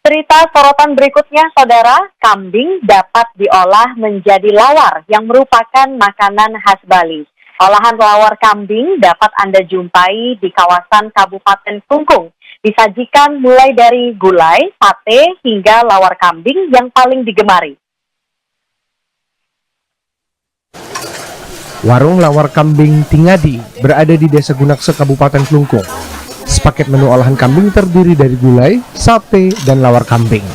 Berita sorotan berikutnya, saudara, kambing dapat diolah menjadi lawar yang merupakan makanan khas Bali. Olahan lawar kambing dapat Anda jumpai di kawasan Kabupaten Klungkung. Disajikan mulai dari gulai, sate, hingga lawar kambing yang paling digemari. Warung lawar kambing Tingadi berada di Desa Gunakse, Kabupaten Klungkung. Sepaket menu olahan kambing terdiri dari gulai, sate, dan lawar kambing.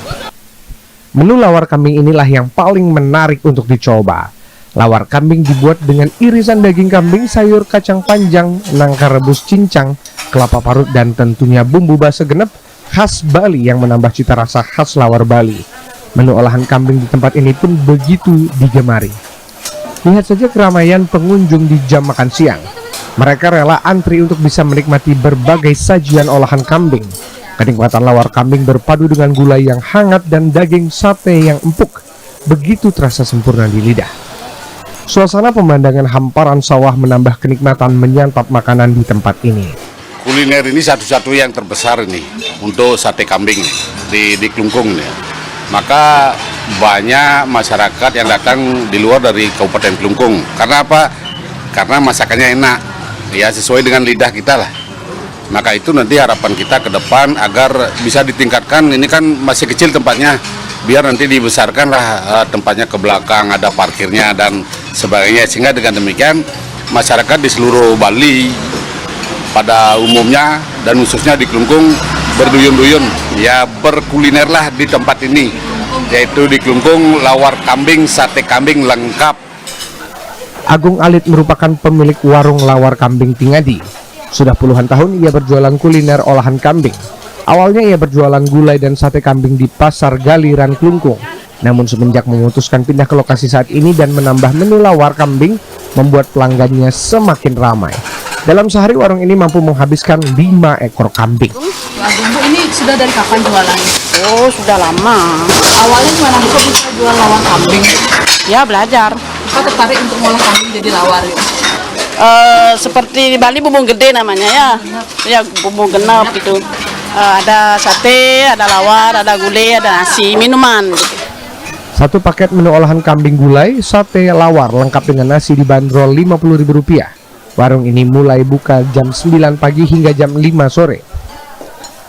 Menu lawar kambing inilah yang paling menarik untuk dicoba. Lawar kambing dibuat dengan irisan daging kambing, sayur kacang panjang, nangka rebus cincang, kelapa parut, dan tentunya bumbu basa genep khas Bali yang menambah cita rasa khas lawar Bali. Menu olahan kambing di tempat ini pun begitu digemari. Lihat saja keramaian pengunjung di jam makan siang. Mereka rela antri untuk bisa menikmati berbagai sajian olahan kambing. Kenikmatan lawar kambing berpadu dengan gulai yang hangat dan daging sate yang empuk, begitu terasa sempurna di lidah. Suasana pemandangan hamparan sawah menambah kenikmatan menyantap makanan di tempat ini. Kuliner ini satu-satu yang terbesar ini untuk sate kambing di Klungkung ya. Maka banyak masyarakat yang datang di luar dari Kabupaten Klungkung. Karena apa? Karena masakannya enak, ya sesuai dengan lidah kita lah. Maka itu nanti harapan kita ke depan agar bisa ditingkatkan. Ini kan masih kecil tempatnya, biar nanti dibesarkan lah tempatnya ke belakang, ada parkirnya dan sebagainya. Sehingga dengan demikian masyarakat di seluruh Bali pada umumnya dan khususnya di Klungkung berduyun-duyun ya berkuliner lah di tempat ini, yaitu di Klungkung lawar kambing, sate kambing lengkap. Agung Alit merupakan pemilik warung lawar kambing Tingadi. Sudah puluhan tahun ia berjualan kuliner olahan kambing. Awalnya ia berjualan gulai dan sate kambing di Pasar Galiran Klungkung. Namun semenjak memutuskan pindah ke lokasi saat ini dan menambah menu lawar kambing, membuat pelanggannya semakin ramai. Dalam sehari warung ini mampu menghabiskan 5 ekor kambing. Bumbu ini sudah dari kapan jualannya? Oh, sudah lama. Awalnya gimana kok bisa jual lawar kambing? Ya, belajar. Kok tertarik untuk ngolah kambing jadi lawar ya? Seperti di Bali bumbu gede namanya ya. Ya, bumbu genep gitu. Ada sate, ada lawar, ada gulai, ada nasi, minuman gitu. Satu paket menu olahan kambing gulai, sate, lawar lengkap dengan nasi dibanderol Rp50.000. Warung ini mulai buka jam 9 pagi hingga jam 5 sore.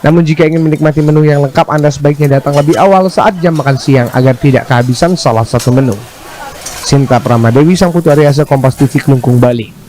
Namun jika ingin menikmati menu yang lengkap, Anda sebaiknya datang lebih awal saat jam makan siang agar tidak kehabisan salah satu menu. Sinta Pramadewi, Sang Putu Ariasa, Kompas TV, Klungkung, Bali.